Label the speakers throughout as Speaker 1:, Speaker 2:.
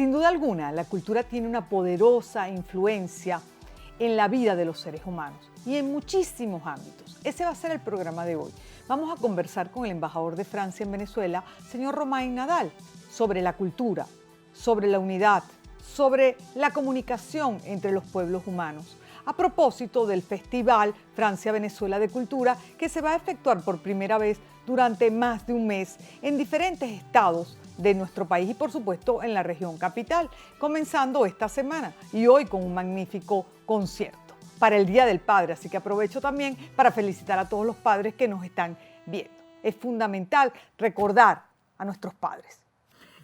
Speaker 1: Sin duda alguna, la cultura tiene una poderosa influencia en la vida de los seres humanos y en muchísimos ámbitos. Ese va a ser el programa de hoy. Vamos a conversar con el embajador de Francia en Venezuela, señor Romain Nadal, sobre la cultura, sobre la unidad, sobre la comunicación entre los pueblos humanos, a propósito del Festival Francia-Venezuela de Cultura, que se va a efectuar por primera vez durante más de un mes en diferentes estados de nuestro país y, por supuesto, en la región capital, comenzando esta semana y hoy con un magnífico concierto para el Día del Padre. Así que aprovecho también para felicitar a todos los padres que nos están viendo. Es fundamental recordar a nuestros padres.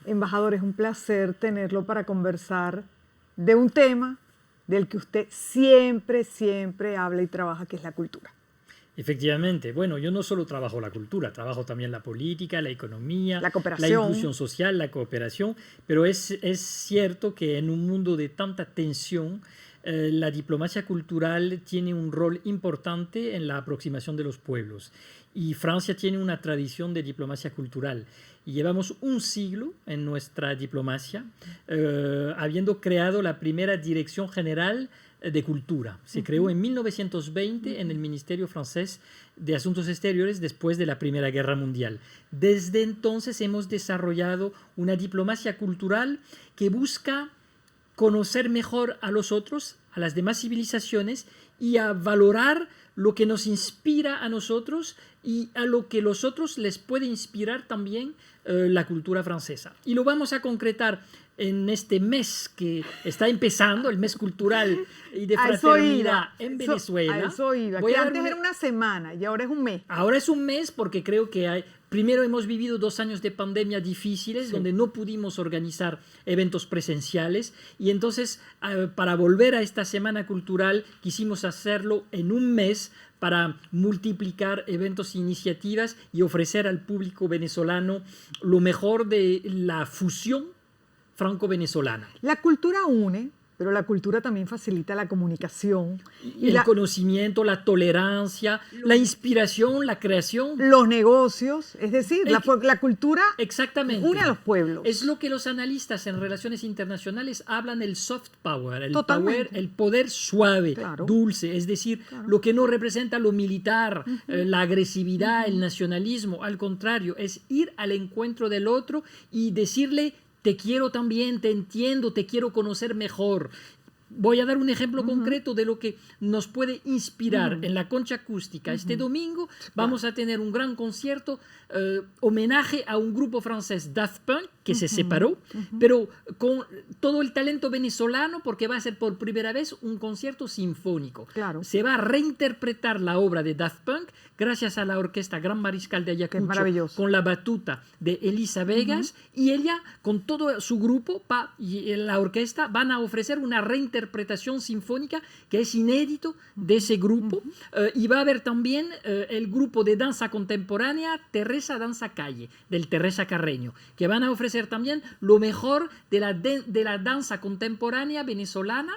Speaker 1: Embajador, es un placer tenerlo para conversar de un tema del que usted siempre habla y trabaja, que es la cultura.
Speaker 2: Efectivamente. Bueno, yo no solo trabajo la cultura, trabajo también la política, la economía,
Speaker 1: la cooperación,
Speaker 2: la inclusión social, la cooperación, pero es cierto que en un mundo de tanta tensión, la diplomacia cultural tiene un rol importante en la aproximación de los pueblos. Y Francia tiene una tradición de diplomacia cultural. Y llevamos un siglo en nuestra diplomacia, habiendo creado la primera Dirección General de Cultura. Se creó en 1920 en el Ministerio francés de Asuntos Exteriores después de la Primera Guerra Mundial. Desde entonces hemos desarrollado una diplomacia cultural que busca conocer mejor a los otros, a las demás civilizaciones, y a valorar lo que nos inspira a nosotros y a lo que los otros les puede inspirar también la cultura francesa. Y lo vamos a concretar en este mes que está empezando, el mes cultural y de fraternidad en Venezuela.
Speaker 1: A eso iba, que antes era una semana y ahora es un mes.
Speaker 2: Ahora es un mes porque creo que primero hemos vivido 2 años de pandemia difíciles, donde no pudimos organizar eventos presenciales, y entonces para volver a esta semana cultural quisimos hacerlo en un mes para multiplicar eventos e iniciativas y ofrecer al público venezolano lo mejor de la fusión franco-venezolana.
Speaker 1: La cultura une, pero la cultura también facilita la comunicación.
Speaker 2: Y el conocimiento, la tolerancia, la inspiración, la creación.
Speaker 1: Los negocios, es decir, la cultura
Speaker 2: exactamente
Speaker 1: une a los pueblos.
Speaker 2: Es lo que los analistas en relaciones internacionales hablan el soft power, el poder suave, dulce, es decir, lo que no representa lo militar, la agresividad, el nacionalismo. Al contrario, es ir al encuentro del otro y decirle: te quiero también, te entiendo, te quiero conocer mejor. Voy a dar un ejemplo concreto de lo que nos puede inspirar en la Concha Acústica. Este domingo vamos a tener un gran concierto, homenaje a un grupo francés, Daft Punk, que se separó, pero con todo el talento venezolano, porque va a ser por primera vez un concierto sinfónico.
Speaker 1: Claro.
Speaker 2: Se va a reinterpretar la obra de Daft Punk gracias a la Orquesta Gran Mariscal de Ayacucho, con la batuta de Elisa Vegas, y ella, con todo su grupo, y la orquesta, van a ofrecer una reinterpretación sinfónica que es inédito de ese grupo. Y va a haber también el grupo de danza contemporánea Teresa Danza Calle, del Teresa Carreño, que van a ofrecer también lo mejor de la danza contemporánea venezolana,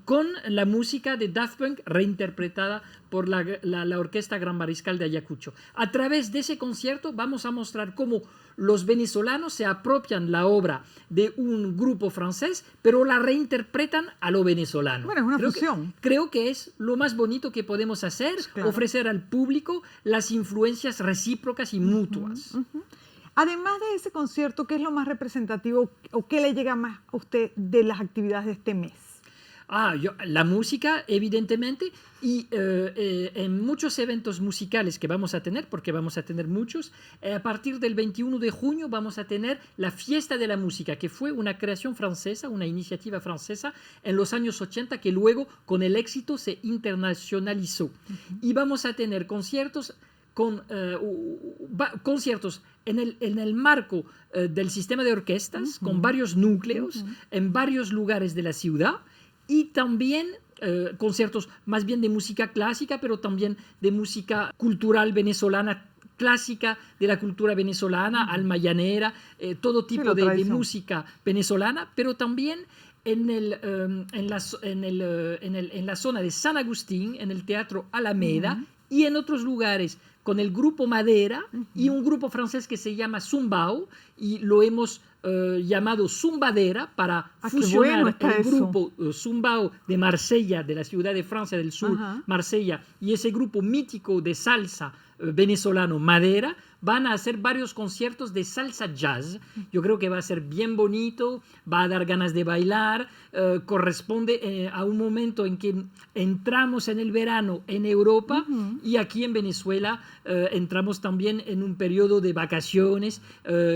Speaker 2: con la música de Daft Punk reinterpretada por la Orquesta Gran Mariscal de Ayacucho. A través de ese concierto vamos a mostrar cómo los venezolanos se apropian la obra de un grupo francés, pero la reinterpretan a lo venezolano.
Speaker 1: Bueno, es una fusión.
Speaker 2: Creo que es lo más bonito que podemos hacer, ofrecer al público las influencias recíprocas y mutuas.
Speaker 1: Además de ese concierto, ¿qué es lo más representativo o qué le llega más a usted de las actividades de este mes?
Speaker 2: La música, evidentemente, y en muchos eventos musicales que vamos a tener, porque vamos a tener muchos, a partir del 21 de junio vamos a tener la Fiesta de la Música, que fue una creación francesa, una iniciativa francesa en los años 80, que luego con el éxito se internacionalizó. Y vamos a tener conciertos en el marco del sistema de orquestas, con varios núcleos en varios lugares de la ciudad, y también conciertos más bien de música clásica, pero también de música cultural venezolana clásica, de la cultura venezolana, alma llanera, todo tipo de música venezolana, pero también en la zona de San Agustín, en el Teatro Alameda, y en otros lugares con el grupo Madera y un grupo francés que se llama Zumbao, y lo hemos llamado Zumbadera para fusionar el grupo Zumbao de Marsella, de la ciudad de Francia del Sur, Marsella, y ese grupo mítico de salsa venezolano Madera. Van a hacer varios conciertos de salsa jazz. Yo creo que va a ser bien bonito, va a dar ganas de bailar. Corresponde a un momento en que entramos en el verano en Europa y aquí en Venezuela entramos también en un periodo de vacaciones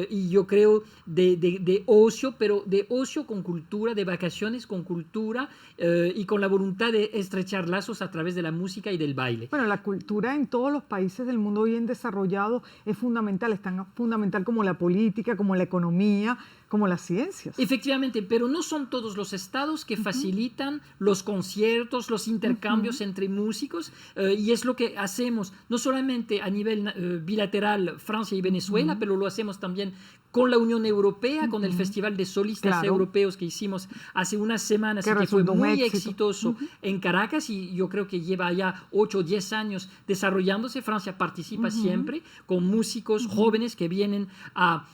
Speaker 2: y yo creo de ocio, pero de ocio con cultura, de vacaciones con cultura y con la voluntad de estrechar lazos a través de la música y del baile.
Speaker 1: Bueno, la cultura en todos los países del mundo bien desarrollado es fundamental, es tan fundamental como la política, como la economía, como las ciencias.
Speaker 2: Efectivamente, pero no son todos los estados que facilitan los conciertos, los intercambios entre músicos, y es lo que hacemos, no solamente a nivel bilateral Francia y Venezuela, pero lo hacemos también con la Unión Europea, con el Festival de Solistas Europeos que hicimos hace unas semanas y que fue muy exitoso en Caracas, y yo creo que lleva ya 8 o 10 años desarrollándose. Francia participa siempre con músicos jóvenes que vienen a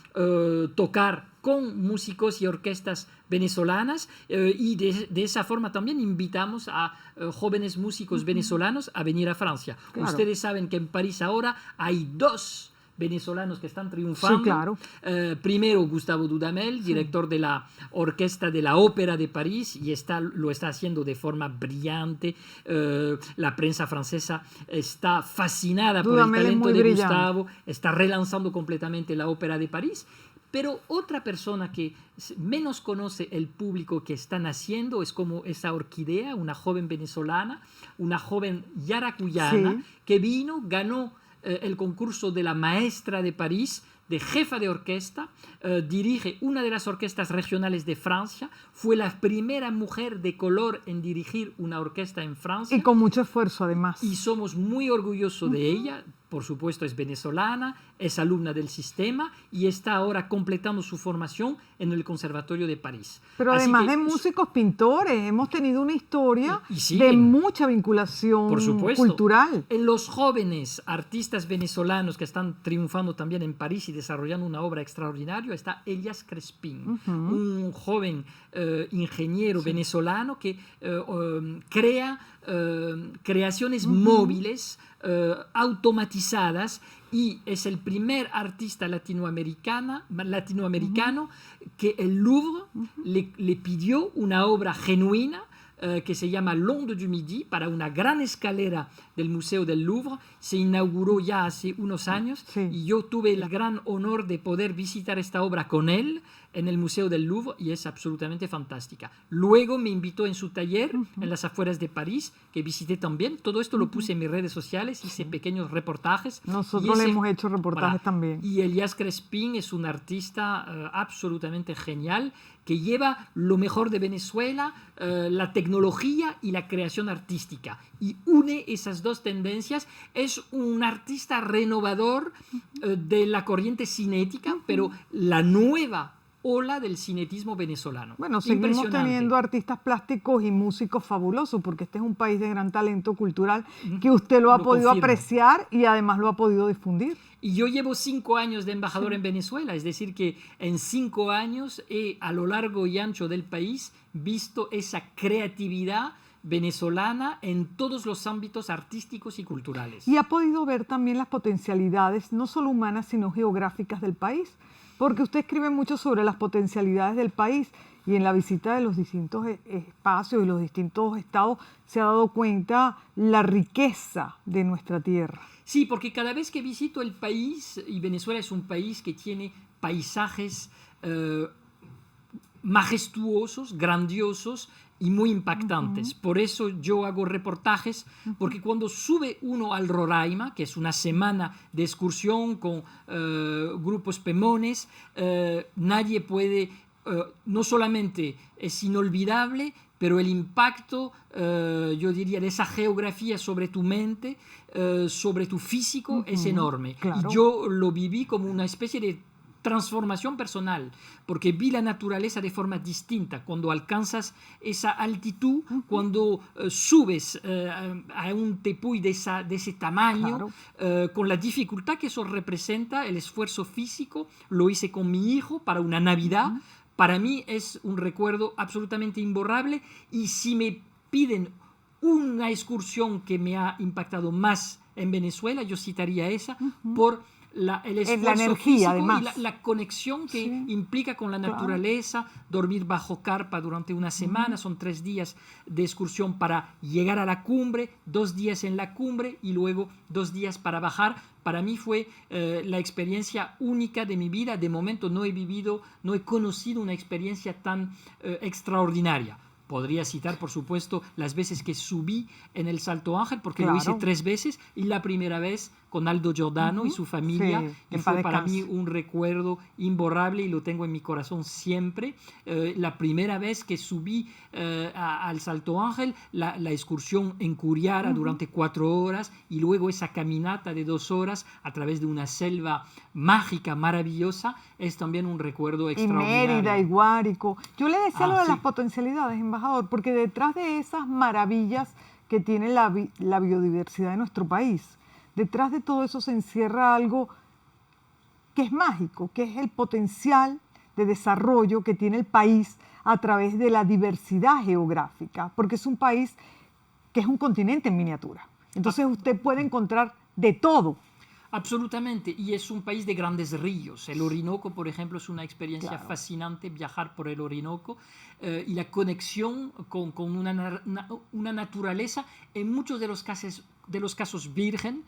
Speaker 2: tocar con músicos y orquestas venezolanas y de esa forma también invitamos a jóvenes músicos venezolanos a venir a Francia. Ustedes saben que en París ahora hay 2 venezolanos que están triunfando.
Speaker 1: Sí, claro.
Speaker 2: Primero Gustavo Dudamel, director de la Orquesta de la Ópera de París, y lo está haciendo de forma brillante. La prensa francesa está fascinada
Speaker 1: Dudamel
Speaker 2: por el talento de
Speaker 1: brillante.
Speaker 2: Gustavo, está relanzando completamente la Ópera de París. Pero otra persona que menos conoce el público que está naciendo es como esa orquídea, una joven venezolana, una joven yaracuyana, que vino, ganó el concurso de la maestra de París, de jefa de orquesta, dirige una de las orquestas regionales de Francia, fue la primera mujer de color en dirigir una orquesta en Francia.
Speaker 1: Y con mucho esfuerzo, además.
Speaker 2: Y somos muy orgullosos de ella. Por supuesto, es venezolana, es alumna del sistema y está ahora completando su formación en el Conservatorio de París.
Speaker 1: Pero
Speaker 2: Así
Speaker 1: además
Speaker 2: que,
Speaker 1: de músicos, pintores, hemos tenido una historia
Speaker 2: sí,
Speaker 1: de mucha vinculación
Speaker 2: por supuesto,
Speaker 1: cultural.
Speaker 2: En los jóvenes artistas venezolanos que están triunfando también en París y desarrollando una obra extraordinaria está Elias Crespin, un joven ingeniero venezolano que crea creaciones móviles automatizadas y es el primer artista latinoamericano que el Louvre le pidió una obra genuina que se llama L'Onde du Midi para una gran escalera del Museo del Louvre. Se inauguró ya hace unos años y yo tuve el gran honor de poder visitar esta obra con él en el Museo del Louvre y es absolutamente fantástica. Luego me invitó en su taller en las afueras de París, que visité también. Todo esto lo puse en mis redes sociales, hice pequeños reportajes.
Speaker 1: Nosotros le hemos hecho reportajes también.
Speaker 2: Y Elias Crespin es un artista absolutamente genial que lleva lo mejor de Venezuela, la tecnología y la creación artística. Y une esas dos tendencias. Es un artista renovador de la corriente cinética, pero la nueva ola del cinetismo venezolano.
Speaker 1: Bueno, seguimos teniendo artistas plásticos y músicos fabulosos, porque este es un país de gran talento cultural que usted lo ha podido apreciar y además lo ha podido difundir.
Speaker 2: Y yo llevo 5 años de embajador en Venezuela, es decir que en 5 años he a lo largo y ancho del país visto esa creatividad venezolana en todos los ámbitos artísticos y culturales.
Speaker 1: Y ha podido ver también las potencialidades, no solo humanas, sino geográficas del país, porque usted escribe mucho sobre las potencialidades del país y en la visita de los distintos espacios y los distintos estados se ha dado cuenta la riqueza de nuestra tierra.
Speaker 2: Sí, porque cada vez que visito el país, y Venezuela es un país que tiene paisajes majestuosos, grandiosos y muy impactantes. Por eso yo hago reportajes, porque cuando sube uno al Roraima, que es una semana de excursión con grupos pemones, nadie puede, no solamente es inolvidable, pero el impacto, yo diría, de esa geografía sobre tu mente, sobre tu físico, es enorme.
Speaker 1: Claro.
Speaker 2: Y yo lo viví como una especie de transformación personal, porque vi la naturaleza de forma distinta. Cuando alcanzas esa altitud, cuando subes a un tepuy de ese tamaño, con la dificultad que eso representa, el esfuerzo físico, lo hice con mi hijo para una Navidad. Para mí es un recuerdo absolutamente imborrable, y si me piden una excursión que me ha impactado más en Venezuela, yo citaría esa por el esfuerzo
Speaker 1: la energía,
Speaker 2: físico
Speaker 1: además.
Speaker 2: y la conexión que implica con la naturaleza, dormir bajo carpa durante una semana, son 3 días de excursión para llegar a la cumbre, 2 días en la cumbre y luego 2 días para bajar. Para mí fue la experiencia única de mi vida. De momento no he conocido una experiencia tan extraordinaria. Podría citar, por supuesto, las veces que subí en el Salto Ángel, porque lo hice 3 veces, y la primera vez con Aldo Giordano y su familia, y fue para mí un recuerdo imborrable y lo tengo en mi corazón siempre. La primera vez que subí al Salto Ángel, la excursión en Curiara durante 4 horas, y luego esa caminata de 2 horas a través de una selva mágica, maravillosa, es también un recuerdo extraordinario.
Speaker 1: Y Mérida, y Guárico. Yo le decía lo de las potencialidades, embajador, porque detrás de esas maravillas que tiene la biodiversidad de nuestro país, detrás de todo eso se encierra algo que es mágico, que es el potencial de desarrollo que tiene el país a través de la diversidad geográfica, porque es un país que es un continente en miniatura. Entonces usted puede encontrar de todo.
Speaker 2: Absolutamente, y es un país de grandes ríos. El Orinoco, por ejemplo, es una experiencia fascinante, viajar por el Orinoco, y la conexión con una naturaleza en muchos de los casos virgen,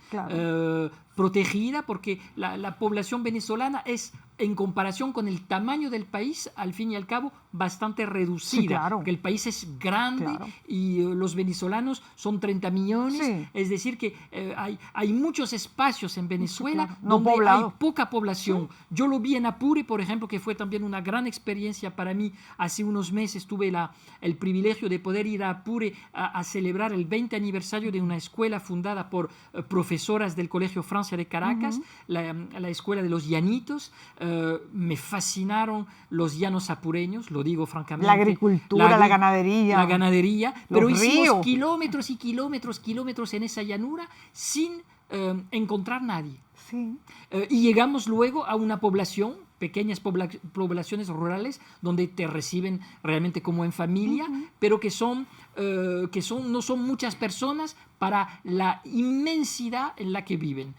Speaker 2: protegida, porque la población venezolana es, en comparación con el tamaño del país, al fin y al cabo, bastante reducida, porque el país es grande y los venezolanos son 30 millones, es decir que hay muchos espacios en Venezuela donde hay poca población. Yo lo vi en Apure, por ejemplo, que fue también una gran experiencia para mí. Hace unos meses tuve el privilegio de poder ir a Apure a celebrar el 20 aniversario de una escuela fundada por profesoras del Colegio Francia de Caracas, la escuela de los llanitos. Me fascinaron los llanos apureños, lo digo francamente.
Speaker 1: La agricultura, la ganadería.
Speaker 2: La ganadería, pero hicimos
Speaker 1: ríos.
Speaker 2: kilómetros y kilómetros en esa llanura sin encontrar nadie. Y llegamos luego a una población, pequeñas poblaciones rurales, donde te reciben realmente como en familia, pero que no son muchas personas para la inmensidad en la que viven.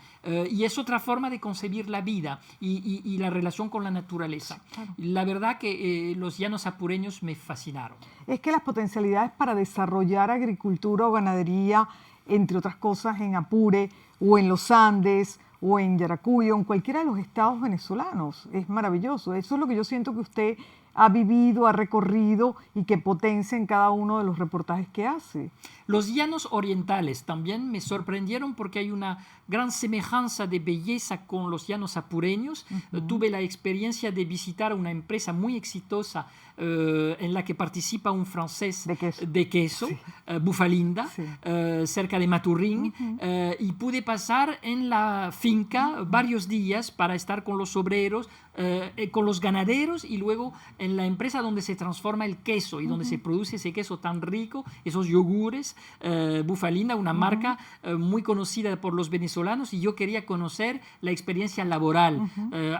Speaker 2: Y es otra forma de concebir la vida y la relación con la naturaleza. La verdad que los llanos apureños me fascinaron.
Speaker 1: Es que las potencialidades para desarrollar agricultura o ganadería, entre otras cosas, en Apure o en los Andes o en Yaracuy o en cualquiera de los estados venezolanos, es maravilloso. Eso es lo que yo siento que usted ha vivido, ha recorrido y que potencia en cada uno de los reportajes que hace.
Speaker 2: Los llanos orientales también me sorprendieron porque hay una gran semejanza de belleza con los llanos apureños. Tuve la experiencia de visitar una empresa muy exitosa en la que participa un francés de queso, Bufalinda, cerca de Maturín, y pude pasar en la finca varios días para estar con los obreros, con los ganaderos, y luego en la empresa donde se transforma el queso y donde se produce ese queso tan rico, esos yogures. Bufalinda, una marca muy conocida por los venezolanos, y yo quería conocer la experiencia laboral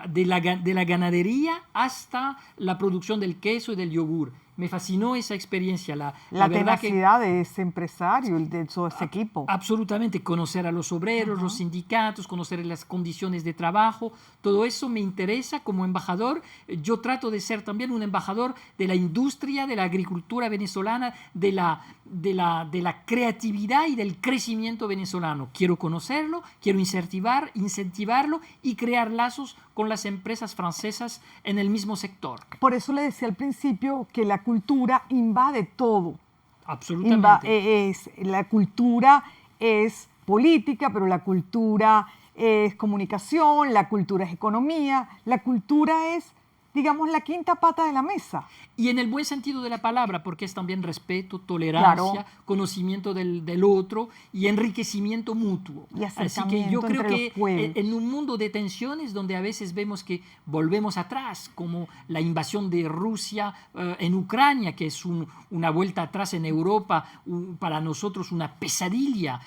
Speaker 2: de la ganadería hasta la producción del queso y del yogur. Me fascinó esa experiencia. La
Speaker 1: tenacidad de ese empresario, de ese equipo.
Speaker 2: Absolutamente, conocer a los obreros, los sindicatos, conocer las condiciones de trabajo, todo eso me interesa como embajador. Yo trato de ser también un embajador de la industria, de la agricultura venezolana, de la creatividad y del crecimiento venezolano. Quiero conocerlo, quiero incentivarlo y crear lazos con las empresas francesas en el mismo sector.
Speaker 1: Por eso le decía al principio que la cultura invade todo.
Speaker 2: Absolutamente.
Speaker 1: La cultura es política, pero la cultura es comunicación, la cultura es economía, la cultura es digamos, la quinta pata de la mesa.
Speaker 2: Y en el buen sentido de la palabra, porque es también respeto, tolerancia,
Speaker 1: Claro.
Speaker 2: conocimiento del otro y enriquecimiento mutuo.
Speaker 1: Y
Speaker 2: Así que yo
Speaker 1: acercamiento
Speaker 2: creo
Speaker 1: entre
Speaker 2: que
Speaker 1: los pueblos.
Speaker 2: en un mundo de tensiones donde a veces vemos que volvemos atrás, como la invasión de Rusia en Ucrania, que es una vuelta atrás en Europa, para nosotros una pesadilla.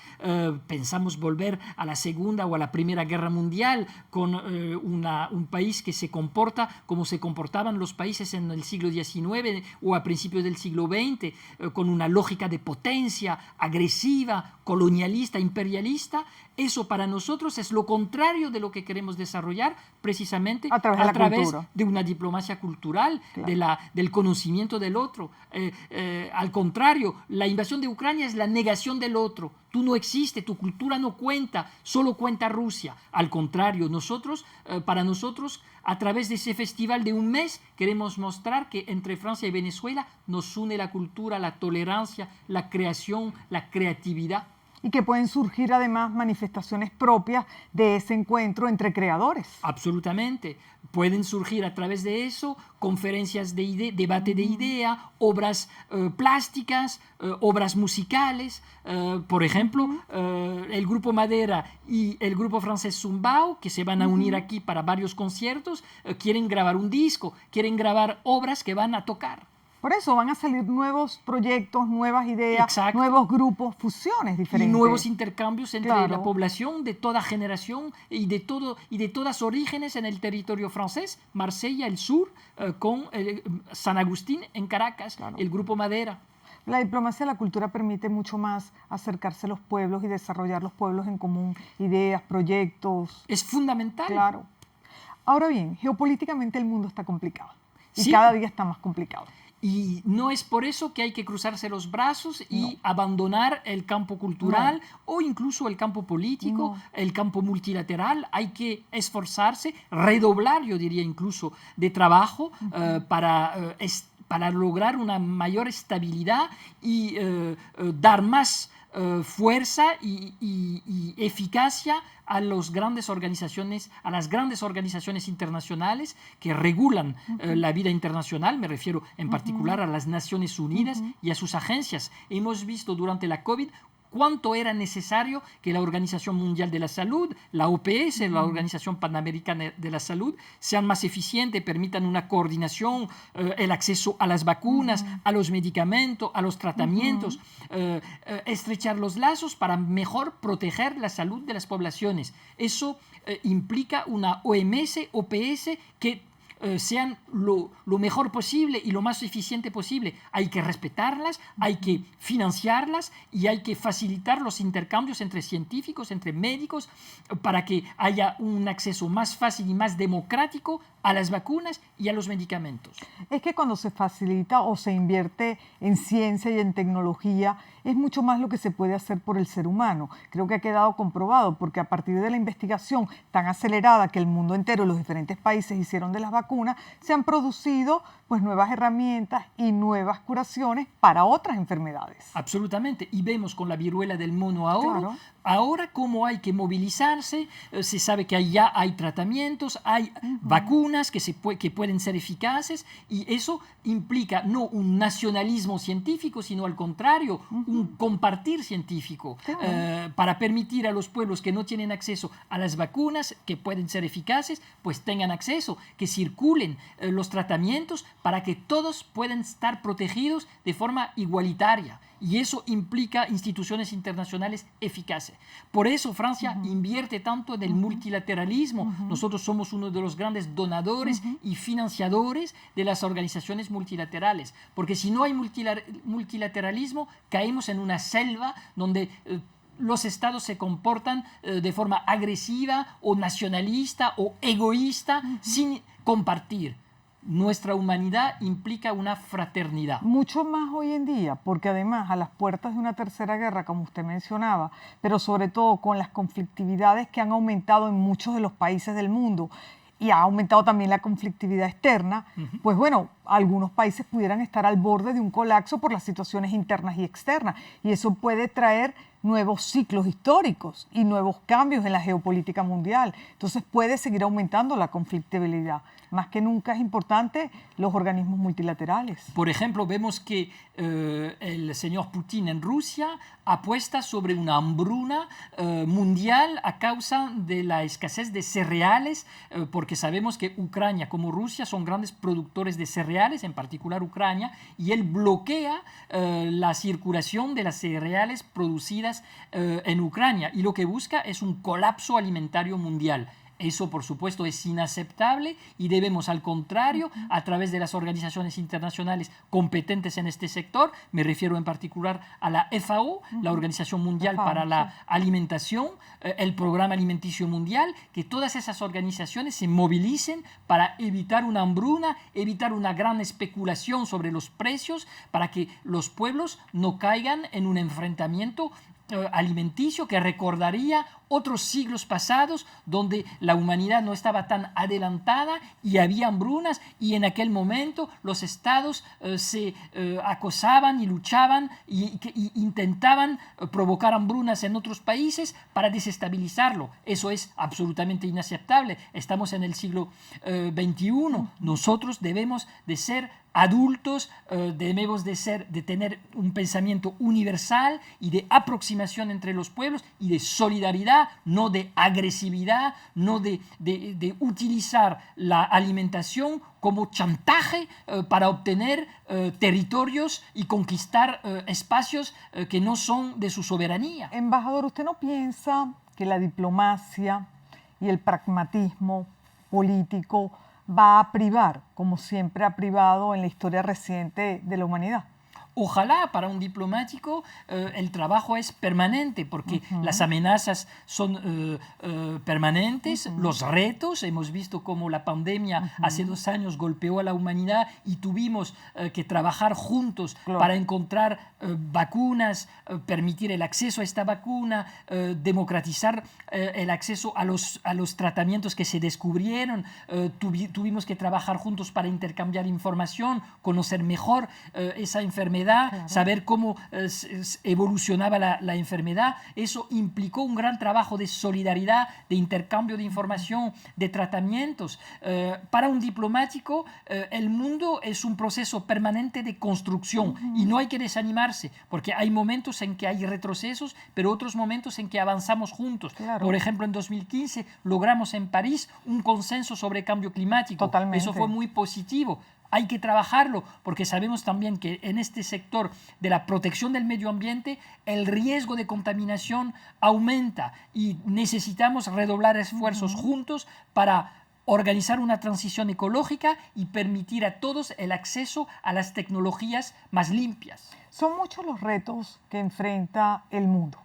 Speaker 2: Pensamos volver a la Segunda o a la Primera Guerra Mundial con un país que se comporta como se comportaban los países en el siglo XIX o a principios del siglo XX, con una lógica de potencia agresiva, colonialista, imperialista. Eso para nosotros es lo contrario de lo que queremos desarrollar precisamente
Speaker 1: a través
Speaker 2: de una diplomacia cultural,
Speaker 1: claro.
Speaker 2: del conocimiento del otro. Al contrario, la invasión de Ucrania es la negación del otro. Tú no existes, tu cultura no cuenta, solo cuenta Rusia. Al contrario, para nosotros, a través de ese festival de un mes, queremos mostrar que entre Francia y Venezuela nos une la cultura, la tolerancia, la creación, la creatividad.
Speaker 1: Y que pueden surgir además manifestaciones propias de ese encuentro entre creadores.
Speaker 2: Absolutamente. Pueden surgir a través de eso conferencias de debate de idea, obras plásticas, obras musicales. Por ejemplo, el Grupo Madera y el Grupo Francés Zumbao, que se van a unir aquí para varios conciertos, quieren grabar un disco, quieren grabar obras que van a tocar.
Speaker 1: Por eso van a salir nuevos proyectos, nuevas ideas,
Speaker 2: Exacto.
Speaker 1: Nuevos grupos, fusiones diferentes.
Speaker 2: Y nuevos intercambios entre
Speaker 1: claro.
Speaker 2: la población de toda generación y de todas orígenes en el territorio francés, Marsella, el sur, con San Agustín en Caracas, claro. El Grupo Madera.
Speaker 1: La diplomacia de la cultura permite mucho más acercarse a los pueblos y desarrollar los pueblos en común, ideas, proyectos.
Speaker 2: Es fundamental.
Speaker 1: Claro. Ahora bien, geopolíticamente el mundo está complicado y
Speaker 2: sí.
Speaker 1: cada día está más complicado.
Speaker 2: Y no es por eso que hay que cruzarse los brazos y abandonar el campo cultural o incluso el campo político, el campo multilateral. Hay que esforzarse, redoblar, yo diría incluso, de trabajo para lograr una mayor estabilidad y dar más fuerza y eficacia a las grandes organizaciones internacionales que regulan la vida internacional. Me refiero en particular a las Naciones Unidas y a sus agencias. Hemos visto durante la COVID cuánto era necesario que la Organización Mundial de la Salud, la OPS, la Organización Panamericana de la Salud, sean más eficientes, permitan una coordinación, el acceso a las vacunas, a los medicamentos, a los tratamientos, estrechar los lazos para mejor proteger la salud de las poblaciones. Eso implica una OMS, OPS que sean lo mejor posible y lo más eficiente posible. Hay que respetarlas, hay que financiarlas y hay que facilitar los intercambios entre científicos, entre médicos, para que haya un acceso más fácil y más democrático a las vacunas y a los medicamentos.
Speaker 1: Es que cuando se facilita o se invierte en ciencia y en tecnología, es mucho más lo que se puede hacer por el ser humano. Creo que ha quedado comprobado, porque a partir de la investigación tan acelerada que el mundo entero, los diferentes países hicieron de las vacunas, se han producido pues nuevas herramientas y nuevas curaciones para otras enfermedades.
Speaker 2: Absolutamente. Y vemos con la viruela del mono
Speaker 1: Claro.
Speaker 2: ahora cómo hay que movilizarse. Se sabe que ya hay tratamientos, hay vacunas que pueden ser eficaces, y eso implica no un nacionalismo científico, sino al contrario, un compartir científico, para permitir a los pueblos que no tienen acceso a las vacunas que pueden ser eficaces, pues tengan acceso, que circulen los tratamientos para que todos puedan estar protegidos de forma igualitaria. Y eso implica instituciones internacionales eficaces. Por eso Francia invierte tanto en el multilateralismo. Nosotros somos uno de los grandes donadores y financiadores de las organizaciones multilaterales. Porque si no hay multilateralismo, caemos en una selva donde los estados se comportan de forma agresiva o nacionalista o egoísta, sin compartir. Nuestra humanidad implica una fraternidad.
Speaker 1: Mucho más hoy en día, porque además a las puertas de una tercera guerra, como usted mencionaba, pero sobre todo con las conflictividades que han aumentado en muchos de los países del mundo, y ha aumentado también la conflictividad externa, pues bueno, algunos países pudieran estar al borde de un colapso por las situaciones internas y externas, y eso puede traer nuevos ciclos históricos y nuevos cambios en la geopolítica mundial. Entonces puede seguir aumentando la conflictividad. Más que nunca es importante los organismos multilaterales.
Speaker 2: Por ejemplo, vemos que el señor Putin en Rusia apuesta sobre una hambruna mundial a causa de la escasez de cereales, porque sabemos que Ucrania como Rusia son grandes productores de cereales, en particular Ucrania, y él bloquea la circulación de las cereales producidas en Ucrania, y lo que busca es un colapso alimentario mundial. Eso, por supuesto, es inaceptable y debemos, al contrario, a través de las organizaciones internacionales competentes en este sector, me refiero en particular a la FAO, la Organización Mundial para la Alimentación, el Programa Alimenticio Mundial, que todas esas organizaciones se movilicen para evitar una hambruna, evitar una gran especulación sobre los precios, para que los pueblos no caigan en un enfrentamiento alimenticio que recordaría otros siglos pasados donde la humanidad no estaba tan adelantada y había hambrunas, y en aquel momento los estados se acosaban y luchaban y intentaban provocar hambrunas en otros países para desestabilizarlo. Eso es absolutamente inaceptable. Estamos en el siglo XXI. Nosotros debemos de ser adultos, debemos de tener un pensamiento universal y de aproximación entre los pueblos y de solidaridad, no de agresividad, no de utilizar la alimentación como chantaje para obtener territorios y conquistar espacios que no son de su soberanía.
Speaker 1: Embajador, ¿usted no piensa que la diplomacia y el pragmatismo político va a privar, como siempre ha privado en la historia reciente de la humanidad?
Speaker 2: Ojalá para un diplomático el trabajo es permanente, porque las amenazas son permanentes, los retos, hemos visto cómo la pandemia hace 2 años golpeó a la humanidad y tuvimos que trabajar juntos para encontrar vacunas, permitir el acceso a esta vacuna, democratizar el acceso a los tratamientos que se descubrieron, tuvimos que trabajar juntos para intercambiar información, conocer mejor esa enfermedad, saber cómo evolucionaba la enfermedad. Eso implicó un gran trabajo de solidaridad, de intercambio de información, de tratamientos. Para un diplomático, el mundo es un proceso permanente de construcción y no hay que desanimarse, porque hay momentos en que hay retrocesos, pero otros momentos en que avanzamos juntos. Por ejemplo, en 2015 logramos en París un consenso sobre cambio climático.
Speaker 1: Totalmente.
Speaker 2: Eso fue muy positivo. Hay que trabajarlo porque sabemos también que en este sector de la protección del medio ambiente el riesgo de contaminación aumenta y necesitamos redoblar esfuerzos juntos para organizar una transición ecológica y permitir a todos el acceso a las tecnologías más limpias.
Speaker 1: Son muchos los retos que enfrenta el mundo.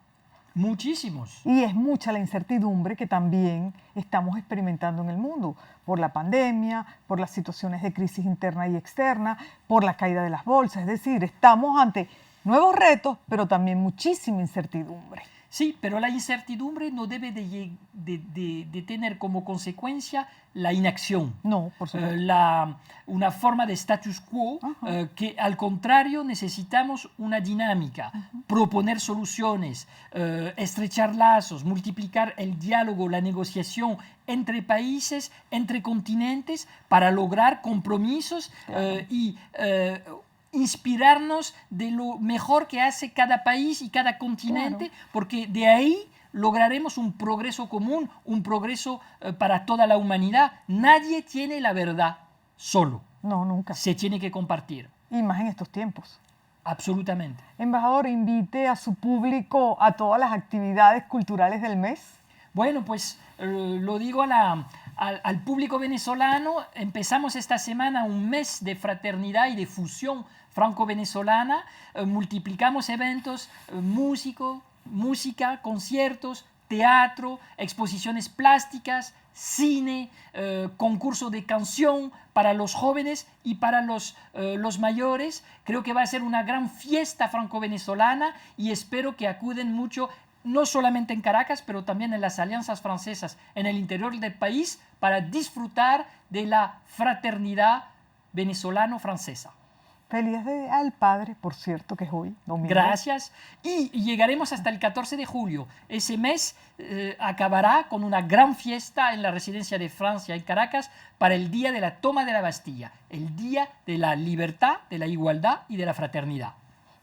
Speaker 2: Muchísimos.
Speaker 1: Y es mucha la incertidumbre que también estamos experimentando en el mundo, por la pandemia, por las situaciones de crisis interna y externa, por la caída de las bolsas. Es decir, estamos ante nuevos retos, pero también muchísima incertidumbre.
Speaker 2: Sí, pero la incertidumbre no debe de tener como consecuencia la inacción.
Speaker 1: No, por supuesto.
Speaker 2: Una forma de status quo que al contrario necesitamos una dinámica, proponer soluciones, estrechar lazos, multiplicar el diálogo, la negociación entre países, entre continentes para lograr compromisos y inspirarnos de lo mejor que hace cada país y cada continente, porque de ahí lograremos un progreso común, un progreso para toda la humanidad. Nadie tiene la verdad solo.
Speaker 1: No, nunca.
Speaker 2: Se tiene que compartir.
Speaker 1: Y más en estos tiempos.
Speaker 2: Absolutamente.
Speaker 1: Embajador, invite a su público a todas las actividades culturales del mes.
Speaker 2: Bueno, pues lo digo al público venezolano. Empezamos esta semana un mes de fraternidad y de fusión franco-venezolana. Multiplicamos eventos, música, conciertos, teatro, exposiciones plásticas, cine, concurso de canción para los jóvenes y para los mayores. Creo que va a ser una gran fiesta franco-venezolana y espero que acuden mucho, no solamente en Caracas, pero también en las alianzas francesas en el interior del país para disfrutar de la fraternidad venezolano-francesa.
Speaker 1: Feliz Día del Padre, por cierto, que es hoy, domingo.
Speaker 2: Gracias. Y llegaremos hasta el 14 de julio. Ese mes acabará con una gran fiesta en la residencia de Francia en Caracas para el día de la toma de la Bastilla, el día de la libertad, de la igualdad y de la fraternidad.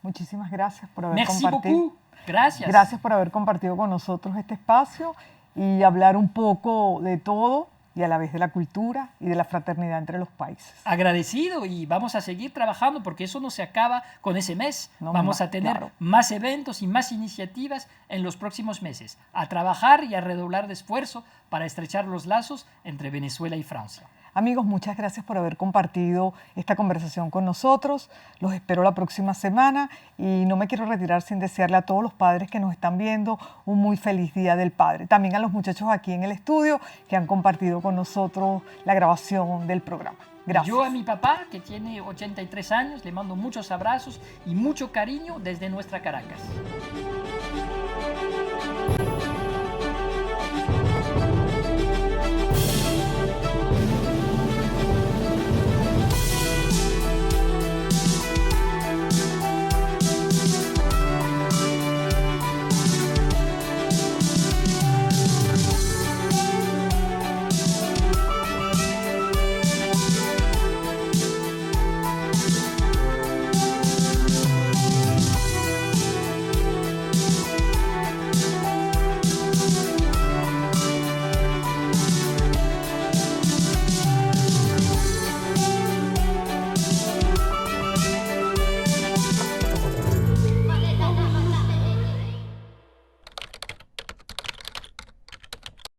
Speaker 1: Muchísimas gracias por haber
Speaker 2: Merci
Speaker 1: compartido.
Speaker 2: beaucoup. Gracias.
Speaker 1: Gracias por haber compartido con nosotros este espacio y hablar un poco de todo y a la vez de la cultura y de la fraternidad entre los países.
Speaker 2: Agradecido, y vamos a seguir trabajando porque eso no se acaba con ese mes.
Speaker 1: No,
Speaker 2: vamos a tener
Speaker 1: claro.
Speaker 2: más eventos y más iniciativas en los próximos meses. A trabajar y a redoblar de esfuerzo para estrechar los lazos entre Venezuela y Francia.
Speaker 1: Amigos, muchas gracias por haber compartido esta conversación con nosotros. Los espero la próxima semana y no me quiero retirar sin desearle a todos los padres que nos están viendo un muy feliz Día del Padre. También a los muchachos aquí en el estudio que han compartido con nosotros la grabación del programa. Gracias.
Speaker 2: Yo a mi papá, que tiene 83 años, le mando muchos abrazos y mucho cariño desde nuestra Caracas.